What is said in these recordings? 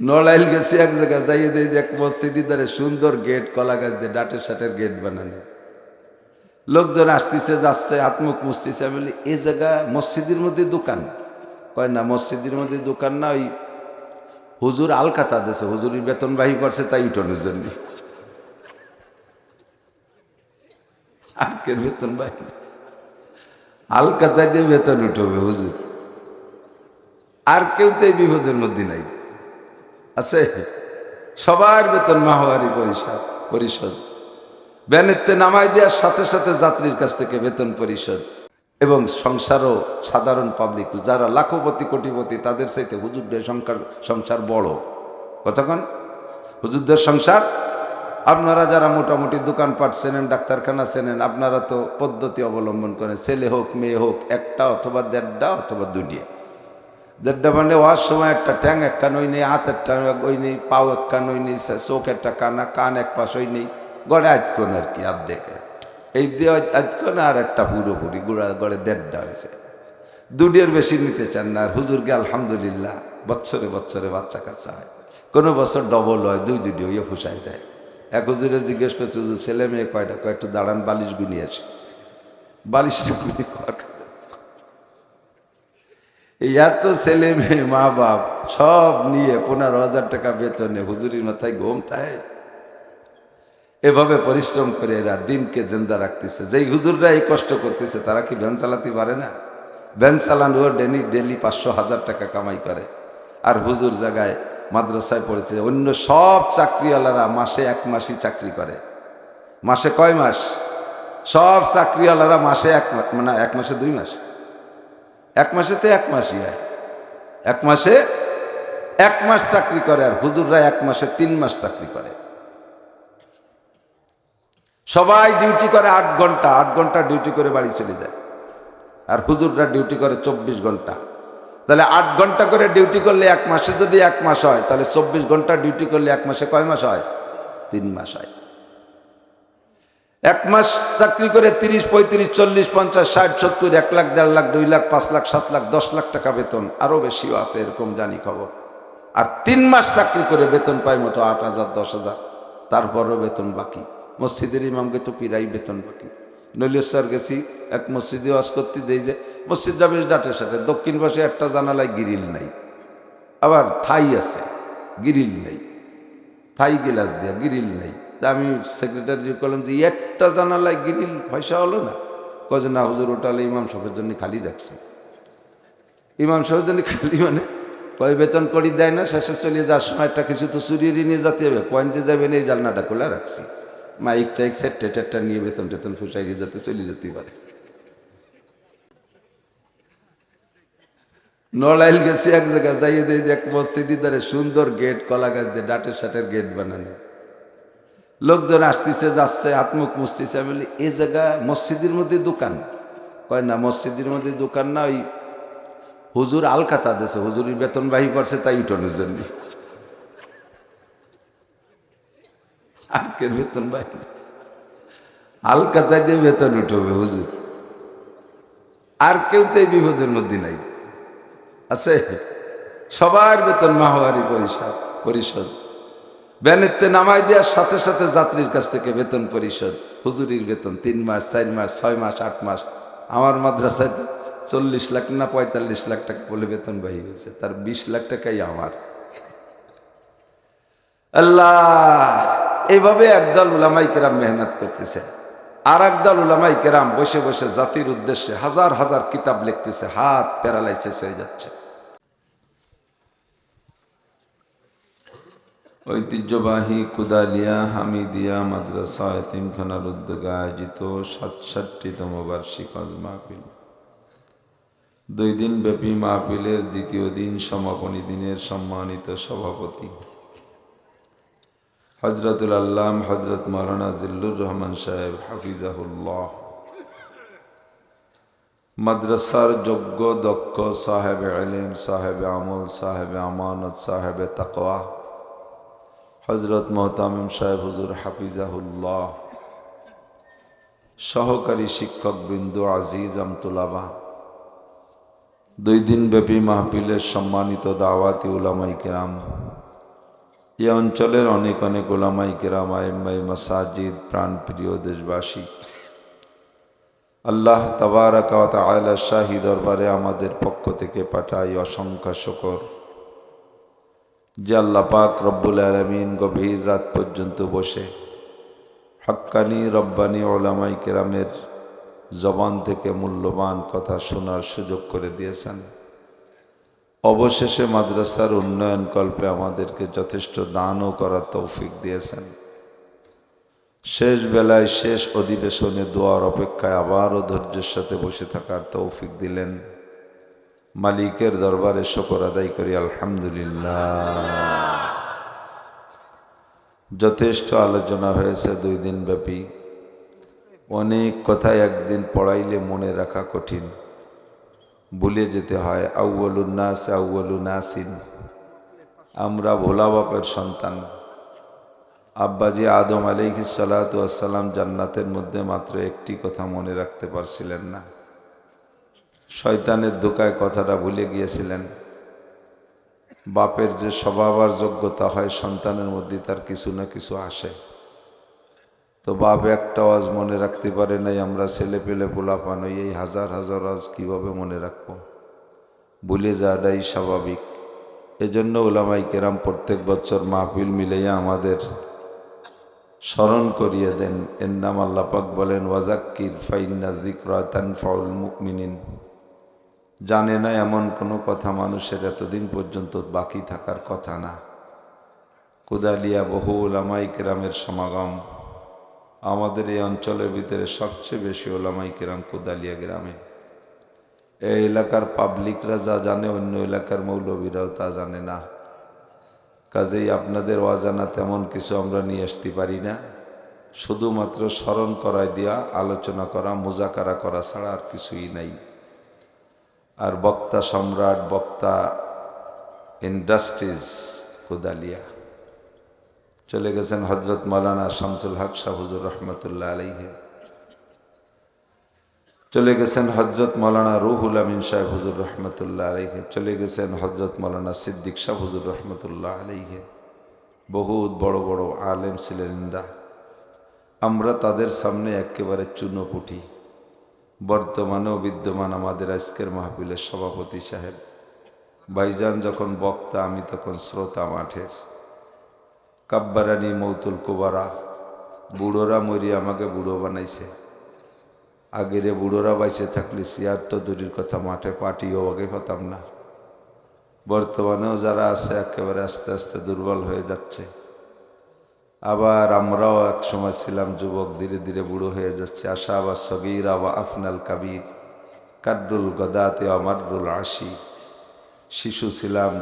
নড়াইল গেছি এক জায়গায় যাইয়ে দেয় যে এক মসজিদের ধারে সুন্দর গেট, কলা গাছ দিয়ে ডাটের সাটের গেট বানানো। লোকজন আসতেছে যাচ্ছে, আত্মুখ মুছতেছে। আমি বলি এই জায়গা মসজিদের মধ্যে দোকান? কয় না, মসজিদের মধ্যে দোকান না, ওই হুজুর আলকাতা দিয়েছে, হুজুরের বেতন বাহি করছে তাই উঠানোর জন্য। আর কে বেতন বাহি? আলকাতায় যে বেতন উঠবে হুজুর, আর কেউ তো এই বিপদের মধ্যে নাই আছে। সবার বেতন মাহওয়ারি পরিষদ ব্যানেতে নামাই দেওয়ার সাথে সাথে যাত্রীর কাছ থেকে বেতন পরিশোধ। এবং সংসারও সাধারণ পাবলিক যারা লাখপতি কোটিপতি তাদের চাইতে হুজুরদের সংসার বড়। কতক্ষণ হুজুরদের সংসার? আপনারা যারা মোটামুটি দোকানপাট চেনেন, ডাক্তারখানা চেনেন, আপনারা তো পদ্ধতি অবলম্বন করেন, ছেলে হোক মেয়ে হোক, একটা অথবা দেড়টা অথবা দুটিয়া। দেড়টা মানে হওয়ার সময় একটা ট্যাং এক কান ওই নেই, হাত একটা ওই নেই, পাও এক কান ওই নেই, চোখ একটা কানা, কান এক পাশ ওই নেই, গড়ে আজকন আর কি অর্ধেকে এই দিয়ে আজকন, আর একটা পুরোপুরি গড়ে দেড়টা হয়েছে। দুটির বেশি নিতে চান না। আর হুজুরকে আলহামদুলিল্লাহ বছরে বছরে বাচ্চা কাচ্চা হয়, কোনো বছর ডবল হয়, দুটি হইয়া ফুসাই যায়। এক হুজুরে জিজ্ঞেস করছে, হুজুর ছেলে মেয়ে কয়টা? কয়েকটু দাঁড়ান, বালিশ গুনি আছে। বালিশ গুনি এই এত ছেলে মেয়ে মা বাপ সব নিয়ে 15,000 টাকা বেতনে হুজুরির মাথায় ঘুম তাই। এভাবে পরিশ্রম করে এরা দিনকে জিন্দা রাখতেছে। যেই হুজুররা এই কষ্ট করতেছে তারা কি ভ্যান চালাতে পারে না? ভ্যান চালানো ডেলি 500,000 টাকা কামাই করে। আর হুজুর জায়গায় মাদ্রাসায় পড়েছে। অন্য সব চাকরিওয়ালারা মাসে 1 মাসই চাকরি করে। মাসে কয় মাস? সব চাকরিওয়ালারা মাসে 1 মাস, মানে 1 মাসে 2 মাস। 1 মাসে তো 1 মাসই হয়। 1 মাসে 1 মাস চাকরি করে। আর হুজুররা 1 মাসে 3 মাস চাকরি করে। সবাই ডিউটি করে 8 ঘন্টা, 8 ঘন্টা ডিউটি করে বাড়ি চলে যায়। আর হুজুররা ডিউটি করে 24 ঘন্টা। তাহলে 8 ঘন্টা করে ডিউটি করলে 1 মাসে যদি 1 মাস হয়, তাহলে 24 ঘন্টা ডিউটি করলে 1 মাসে কয় মাস হয়? 3 মাস হয়। 1 মাস চাকরি করে 30, 35, 40, 50, 60, 70, 1 লাখ, 1.5 লাখ, 2 লাখ, 5 লাখ, 7 লাখ, 10 লাখ টাকা বেতন, আরো বেশিও আছে, এরকম জানি খবর। আর 3 মাস চাকরি করে বেতন পায় মোটো 8,000, 10,000, তারপরও বেতন বাকি। মসজিদের ইমামকে তো পিরাই বেতন বাকি। নৈলেশ্বর গেছি, এক মসজিদে ওয়াজ করতে দেই যে মসজিদটা বেশ ডাটের সাথে, দক্ষিণ পাশে একটা জানালায় গ্রিল নাই, আবার থাই আছে, গ্রিল নেই, থাই গ্লাস দেওয়া, গ্রিল নেই। তা আমি সেক্রেটারি বললাম যে একটা জানালায় গ্রিল পয়সা হলো না? কয়ে না হুজুর, ওটালে ইমাম সাহেবের জন্য খালি রাখছে। ইমাম সাহেবের জন্য খালি মানে কয় বেতন করি দেয় না, শেষে চলিয়ে যাওয়ার সময় একটা কিছু তো চুরিয়ে নিয়ে যেতে হবে, পয়েন্টে যাবেন, এই জানলাটা খোলা রাখছি, মাইক টাইক সেট টেটারটা নিয়ে বেতন টেতন ফুসাইয়ে যাতে চলে যেতে পারে। নড়াইল গেছি এক জায়গায় যাইয়ে দেয় যে এক মসজিদের ধারে সুন্দর গেট, কলা গাছ দিয়ে ডাটের সাটের গেট বানানো। লোকজন আসতেছে যাচ্ছে, আত্মুখ মুছতেছে। আমি বলি এই জায়গা মসজিদের মধ্যে দোকান? কয় না, মসজিদের মধ্যে দোকান না, ওই হুজুর আলকাতা দিয়েছে, হুজুরের বেতন বাহি করছে তাই উঠানোর জন্য। আর কে বেতন বাহি? আলকাতায় যে বেতন উঠবে হুজুর, আর কেউ তো এই বিপদের মধ্যে নাই আছে। সবার বেতন মাহওয়ারি পরিষদ ব্যানেতে নামাই দেওয়ার সাথে সাথে যাত্রীর কাছ থেকে বেতন পরিশোধ। হুজুরির বেতন 3 মাস, 4 মাস, 6 মাস, 8 মাস। আমার মাদ্রাসায় তো 40 লাখ না 45 লাখ টাকা বলে বেতন বাহি হয়েছে, তার 20 লাখ টাকাই আমার। আল্লাহ! এইভাবে একদল উলামায়ে কেরাম মেহনত করতেছে, আর একদল উলামায়ে কেরাম বসে বসে জাতির উদ্দেশ্যে হাজার হাজার কিতাব লিখতেছে, হাত প্যারালাইসিস হয়ে যাচ্ছে। ঐতিহ্যবাহী কুদালিয়া হামিদিয়া মাদ্রাসা এতিমখানার উদ্যোগে আয়োজিত 67তম বার্ষিক হজ মাহফিল। 2 দিন ব্যাপী মাহফিলের দ্বিতীয় দিন সমাপনী দিনের সম্মানিত সভাপতি হযরতুল আল্লাম হযরত মাওলানা জিল্লুর রহমান সাহেব হাফিজাহুল্লাহ, মাদ্রাসার যোগ্য দক্ষ সাহেবে ইলম, সাহেবে আমল, সাহেবে আমানত, সাহেবে তাকওয়া হযরত মোহতামিম সাহেব হুজুর হাফিজাহুল্লাহ, সহকারী শিক্ষক বৃন্দ, আজিজ আমতুলাবা, 2 দিন ব্যাপী মাহফিলের সম্মানিত দাওয়াতি উলামায়ে কেরাম, এ অঞ্চলের অনেক অনেক ওলামাই কেরাম আইম্মাই মাসাজিদ প্রাণপ্রিয় দেশবাসী, আল্লাহ তাবারাকা ওয়া তাআলা শাহী দরবারে আমাদের পক্ষ থেকে পাঠাই অসংখ্য শুকর যে আল্লাহ পাক রব্বুল আলামিন গভীর রাত পর্যন্ত বসে হক্কানি রব্বানি ওলামাই কেরামের জবান থেকে মূল্যবান কথা শোনার সুযোগ করে দিয়েছেন। অবশেষে মাদ্রাসার উন্নয়ন কল্পে আমাদেরকে যথেষ্ট দানও করার তৌফিক দিয়েছেন। শেষ বেলায় শেষ অধিবেশনে দোয়ার অপেক্ষায় আবারও ধৈর্যের সাথে বসে থাকার তৌফিক দিলেন। মালিকের দরবারে শুকর আদায় করি আলহামদুলিল্লাহ। যথেষ্ট আলোচনা হয়েছে 2 দিন ব্যাপী। অনেক কথাই একদিন পড়াইলে মনে রাখা কঠিন, ভুলে যেতে হয়। আউয়ালুন নাস আউয়ালু নাসিন, আমরা ভোলা বাপের সন্তান। আব্বাজি আদম আলাইহিস সালাতু ওয়াস সালাম জান্নাতের মধ্যে মাত্র একটি কথা মনে রাখতে পারছিলেন না। শয়তানের ধোঁকায় কথাটা ভুলে গিয়েছিলেন। বাপের যে স্বভাব আর যোগ্যতা হয় সন্তানের মধ্যে তার কিছু না কিছু আসে। তো বাপ একটা ওয়াজ মনে রাখতে পারে নাই, আমরা ছেলে পেলে পোলাপান এই হাজার হাজার ওয়াজ কীভাবে মনে রাখবো? ভুলে যাওয়াটাই স্বাভাবিক। এজন্য উলামায়ে কেরাম প্রত্যেক বছর মাহফিল মিলাইয়া আমাদের স্মরণ করিয়ে দেন। এর নাম আল্লাহ পাক বলেন ওয়াজাক্কির ফাইন্না যিকরা তানফাউল মুমিনিন। জানে না এমন কোনো কথা মানুষের এতদিন পর্যন্ত বাকি থাকার কথা না। কুদালিয়া বহু উলামায়ে কেরামের সমাগম। আমাদের এই অঞ্চলের ভিতরে সবচেয়ে বেশি উলামায়ে কেরাম কুদালিয়া গ্রামে। এই এলাকার পাবলিকরা যা জানে অন্য এলাকার মৌলবীরাও তা জানে না। কাজেই আপনাদের অজানা তেমন কিছু আমরা নিয়ে আসতে পারি না। শুধুমাত্র স্মরণ করায় দিয়া আলোচনা করা, মুজাকারা করা ছাড়া আর কিছুই নাই। আর বক্তা সম্রাট, বক্তা ইন্ডাস্ট্রিজ কুদালিয়া চলে গেছেন হজরত মৌলানা শামসুল হক শাহ হুজুর রহমতুল্লাহ আলাইহি। চলে গেছেন হজরত মৌলানা রুহুল আমিন সাহেব হুজুর রহমতুল্লাহ আলাইহি। চলে গেছেন হজরত মৌলানা সিদ্দিক শাহ হুজুর রহমতুল্লাহ আলাইহি। বহুত বড় বড় আলেম ছিলেন এরা। আমরা তাদের সামনে একেবারে চুনোপুটি। বর্তমানেও বিদ্যমান আমাদের আজকের মাহফিলের সভাপতি সাহেব ভাইজান যখন বক্তা, আমি তখন শ্রোতা মাঠের। কাব্বারানি মৌতুল কুবারা, বুড়োরা মরি আমাকে বুড়ো বানাইছে। আগেরে বুড়োরা বাইসে থাকলে সিয়ার তো দূরের কথা, মাঠে পাটিও আগে হতাম না। বর্তমানেও যারা আছে একেবারে আস্তে আস্তে দুর্বল হয়ে যাচ্ছে। আবার আমরাও এক সময় ছিলাম যুবক, ধীরে ধীরে বুড়ো হয়ে যাচ্ছে। আশা বা সগীরা বা আফনাল কাবির, কাদ্রুল গদাতে আমারুল আশি। শিশু ছিলাম,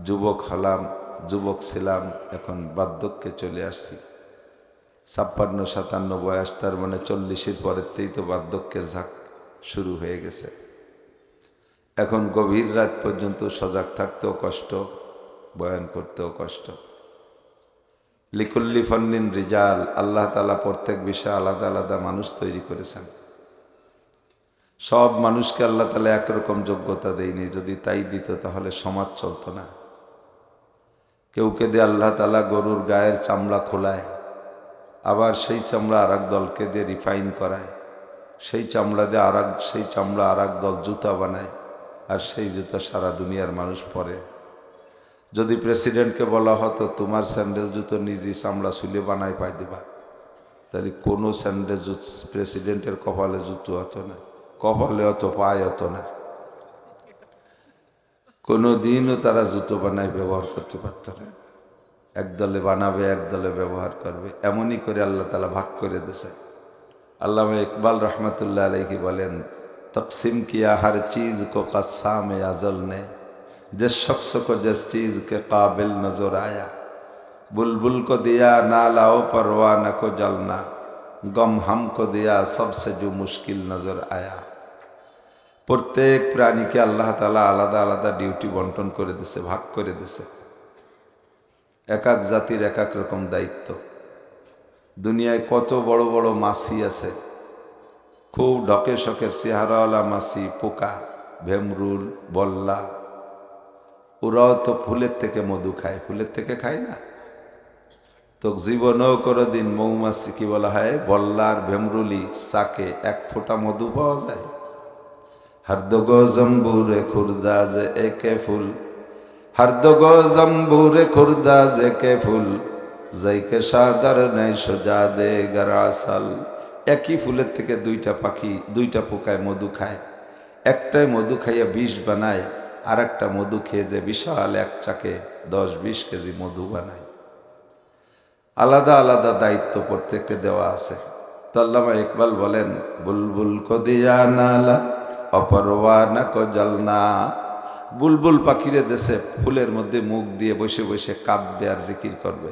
যুবক হলাম, যুবক ছিলাম, এখন বার্ধক্যে চলে আসছি। 56-57 বয়স, তার মানে 40-এর পরেতেই তো বার্ধক্যের ঝাঁক শুরু হয়ে গেছে। এখন গভীর রাত পর্যন্ত সজাগ থাকতেও কষ্ট, বয়ান করতেও কষ্ট। লিকুল্লি ফান্নিন রিজাল, আল্লাহ তাআলা প্রত্যেক বিষয়ে আলাদা আলাদা মানুষ তৈরি করেছেন। সব মানুষকে আল্লাহ তাআলা একরকম যোগ্যতা দেয়নি। যদি তাই দিত তাহলে সমাজ চলতো না। কেউকে দিয়ে আল্লাহ তাআলা গরুর গায়ের চামড়া খোলায়, আবার সেই চামড়া আর এক দলকে দিয়ে রিফাইন করায়, সেই চামড়া দিয়ে সেই চামড়া আর এক দল জুতা বানায়, আর সেই জুতা সারা দুনিয়ার মানুষ পরে। যদি প্রেসিডেন্টকে বলা হতো তোমার স্যান্ডেল জুতো নিজে চামড়া শুলে বানায় পাই দেবা, তাহলে কোনো স্যান্ডেল প্রেসিডেন্টের কপালে জুতো হতো না, কপালে হতো, পায়ে হতো না। কোনো দিনও তারা জুতো বানায় ব্যবহার করতে পারত না। একদলে বানাবে, একদলে ব্যবহার করবে, এমনই করে আল্লাহ তাআলা ভাগ করে দিয়েছে। আল্লামা ইকবাল রহমতুল্লাহ আলাইহি বলেন, তকসিম কিয়া হর চीज को कस्साम अज़ल ने, जिस शख्स को जिस चीज़ के काबिल नजर आया, बुलबुल को दिया ना लाओ परवाना को जलना, गम हमको दिया सबसे जो मुश्किल नजर आया। প্রত্যেক প্রাণীকে আল্লাহ তাআলা আলাদা আলাদা ডিউটি বন্টন করে দিয়েছে, ভাগ করে দিয়েছে। এক এক জাতির এক এক রকম দায়িত্ব। দুনিয়ায় কত বড় বড় মাছি আছে, খুব ঢকে শখের চেহারাওয়ালা মাছি, পোকা, ভেমরুল, বল্লা, ওরাও তো ফুলের থেকে মধু খায়, ফুলের থেকে খায় না? তো জীবনেও কোনোদিন মৌমাছি কি বলা হয়, বল্লার ভেমরুলি চাকে এক ফোঁটা মধু পাওয়া যায়? হরদগো জম্বুরে খুরদাজ একে ফুল, হরদগো জম্বুরে খুরদাজ একে ফুল, যাইকে সাদার নাই সোজা দে গরাসাল। একই ফুলের থেকে দুইটা পাখি, দুইটা পোকায় মধু খায়। একটাই মধু খাইয়া বিষ বানায়, আর একটা মধু খেয়ে যে বিশাল এক চাকে 10-20 কেজি মধু বানায়। আলাদা আলাদা দায়িত্ব প্রত্যেককে দেওয়া আছে। তো আল্লামা ইকবাল বলেন, বুলবুল কো দিয়া নালা অপরওয়ানা কো জলনা। বুলবুল পাখিরে দেশে ফুলের মধ্যে মুখ দিয়ে বসে বসে কাঁদবে আর জিকির করবে।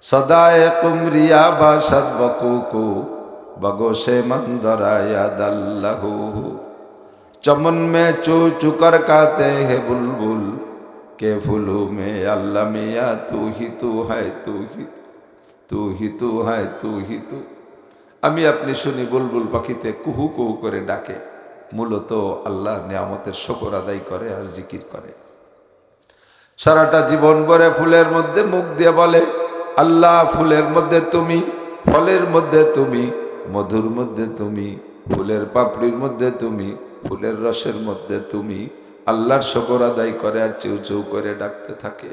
সদায়ে কুমরিয়া বাসাদ বকুকু বগোশে মন্দরায়া দাল্লাহু। चमन में चू चू कर गाते हैं बुलबुल के फूलों में अल्लाह मियाँ तू ही तू है, तू ही तू है, तू ही तू। আমি আপনি শুনি বুলবুল পাখিতে কুহু কুহু করে ডাকে, মূলত আল্লাহ নিয়ামতের শুকর আদায় করে আর জিকির করে। সারাটা জীবন ভরে ফুলের মধ্যে মুখ দিয়ে বলে, আল্লাহ ফুলের মধ্যে তুমি, ফলের মধ্যে তুমি, মধুর মধ্যে তুমি, ফুলের পাপড়ির মধ্যে তুমি, ফুলের রসের মধ্যে তুমি। আল্লাহর শুকর আদায় করে আর চিউ চিউ করে ডাকতে থাকে।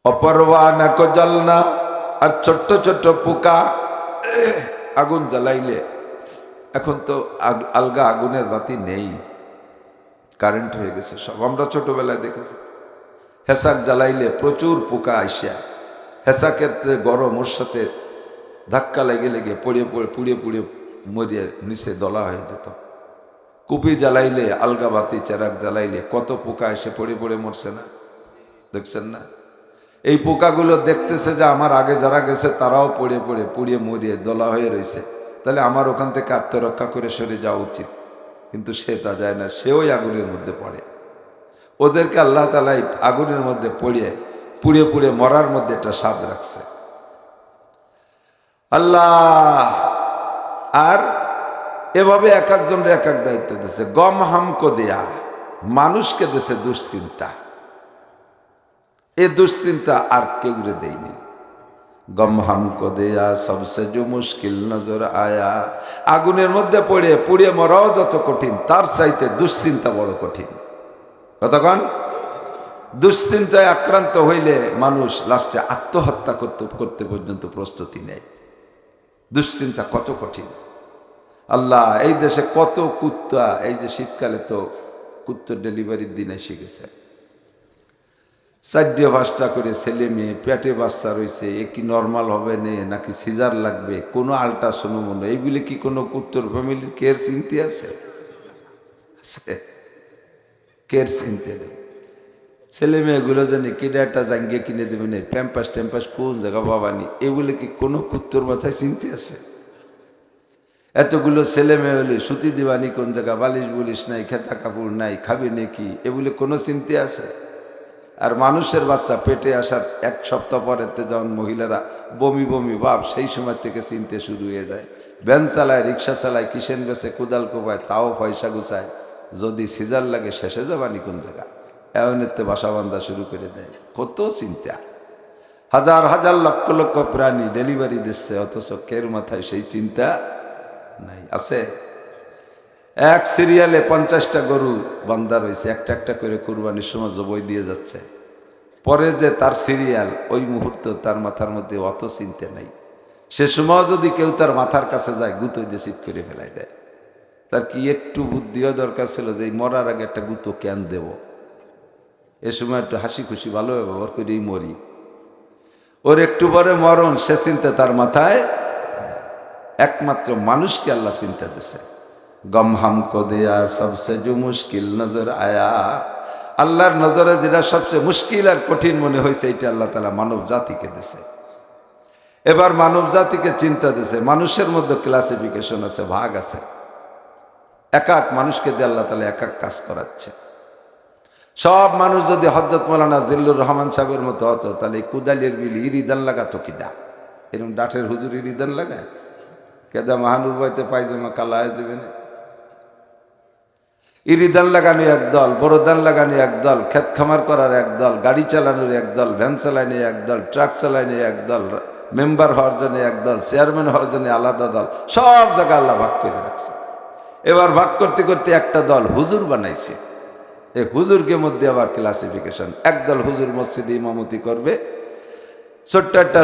অপরওয়ানা কো জ্বলনা, আর ছোট্ট ছোট্ট পোকা আগুন জ্বালাইলে, এখন তো আলগা আগুনের বাতি নেই, কারেন্ট হয়ে গেছে সব। আমরা ছোটবেলায় দেখেছি হেসাক জ্বালাইলে প্রচুর পোকা আইসা, হেসাকের গরম ওর সাথে ধাক্কা লেগে লেগে পুড়িয়ে পুড়িয়ে পুড়িয়ে মরিয়ে নিচে দলা হয়ে যেত। কুপি জ্বালাইলে, আলগা বাতি চেরাক জ্বালাইলে কত পোকা এসে পড়ে পড়ে মরছে না, দেখছেন না? এই পোকাগুলো দেখতেছে যে আমার আগে যারা গেছে তারাও পড়ে পড়ে পুড়িয়ে মরিয়ে দলা হয়ে রয়েছে, তাহলে আমার ওখান থেকে আত্মরক্ষা করে সরে যাওয়া উচিত। কিন্তু সে তা যায় না, সেও আগুনের মধ্যে পড়ে। ওদেরকে আল্লাহ তাআলা আগুনের মধ্যে পুড়িয়ে পুড়িয়ে মরার মধ্যে একটা স্বাদ রাখছে আল্লাহ। আর এভাবে এক একজনের এক এক দায়িত্ব দিয়েছে। গম হামকো দেয়া, মানুষকে দেশে দুশ্চিন্তা, এ দুশ্চিন্তা আর কেউ দেয়নি। গম হামকো দেয়া সবসে जो মুশকিল নজর আয়া। আগুনের মধ্যে পড়ে পুড়িয়ে মরাও যত কঠিন, তার চাইতে দুশ্চিন্তা বড় কঠিন। কতক্ষণ দুশ্চিন্তায় আক্রান্ত হইলে মানুষ লাস্টে আত্মহত্যা করতে পর্যন্ত প্রস্তুতি নেয়। দুশ্চিন্তা কত কঠিন। আল্লাহ, এই দেশে কত কুত্তা, এই যে শীতকালে তো কুত্তার ডেলিভারির দিন এসে গেছে, 4-5টা করে ছেলে মেয়ে, পেটে বাচ্চা রয়েছে, এ কি নর্মাল হবে না নাকি সিজার লাগবে, কোনো আল্ট্রাসোনোমনো, এইগুলি কি কোনো কুত্তর ফ্যামিলির কেয়ার চিনতে আছে? কেয়ার চিনতে নেই। ছেলে মেয়েগুলো জানি কিনে একটা জাঙ্গিয়ে কিনে দেবে না, প্যাম্পাস ট্যাম্পাস কোন জায়গা বাবানি, এগুলো কি কোনো কুত্তর মাথায় চিনতে আছে? এতগুলো ছেলে মেয়ে হলে সুতি দিবানি কোন জায়গা, বালিশ বুলিশ নাই, খেতা কাপড় নাই, খাবে নাকি, এগুলো কোনো চিনতে আছে? আর মানুষের বাচ্চা পেটে আসার 1 সপ্তাহ পরেতে যখন মহিলারা বমি বমি ভাব, সেই সময় থেকে চিনতে শুরু হয়ে যায়। ভ্যান চালায়, রিক্সা চালায়, কিসেন বেছে, কোদাল কোপায়, তাও পয়সা গুছায়, যদি সিজার লাগে শেষে যাবানি কোন জায়গা, এমনিতে বাসা বান্ধা শুরু করে দেয়। কত চিন্তা, হাজার হাজার লক্ষ লক্ষ প্রাণী ডেলিভারি দিচ্ছে, অথচ কের মাথায় সেই চিন্তা নাই। আছে এক সিরিয়ালে 50টা গরু বান্ধা রয়েছে, একটা একটা করে কুরবানির সময় জবাই দিয়ে যাচ্ছে। পরে যে তার সিরিয়াল, ওই মুহূর্তে তার মাথার মধ্যে অত চিন্তা নাই। সে সময় যদি কেউ তার মাথার কাছে যায়, গুঁতো দিয়ে চিৎ করে ফেলাই দেয়। তার কি একটু বুদ্ধিও দরকার ছিল যে মরার আগে একটা গুঁতো কেন দেব, এ সময় একটু হাসি খুশি ভালো ব্যবহার করেই মরি। ওর একটু পরে মরণ, সে চিন্তা তার মাথায়। একমাত্র মানুষকে আল্লাহ চিন্তা দিছে। গম হামকো দেয়া সবসে जो মুশকিল নজর আয়া। আল্লাহর নজরে যেটা সবচেয়ে মুশকিল আর কঠিন মনে হয়েছে, এটা আল্লাহ তাআলা মানব জাতিকে দিছে। এবার মানব জাতিকে চিন্তা দিছে। মানুষের মধ্যে ক্লাসিফিকেশন আছে, ভাগ আছে। এক এক মানুষকে দিয়ে আল্লাহ তাআলা এক এক কাজ করাচ্ছে। সব মানুষ যদি হযরত মাওলানা জিল্লুর রহমান সাহেবের মতো হতো, তাহলে কুদালির বিল ইরিদান লাগাতো কিডা? এরকম ডাঠের হুজুর ইরিদান লাগায়? কেদা মাহানুর বইতে পায়জামা কালা হয়ে যাবে না? ইরিদান লাগানো একদল, বড়দান লাগানো একদল, ক্ষেত খামার করার একদল, গাড়ি চালানোর একদল, ভ্যান চালানো একদল, ট্রাক চালানো একদল, মেম্বার হওয়ার জন্য একদল, চেয়ারম্যান হওয়ার জন্য আলাদা দল, সব জায়গায় আল্লাহ ভাগ করে রাখছে। এবার ভাগ করতে করতে একটা দল হুজুর বানাইছে। এই হুজুরকে মধ্যে আবার ক্লাসিফিকেশন, একদল হুজুর মসজিদে ইমামতি করবে, ছোট্ট একটা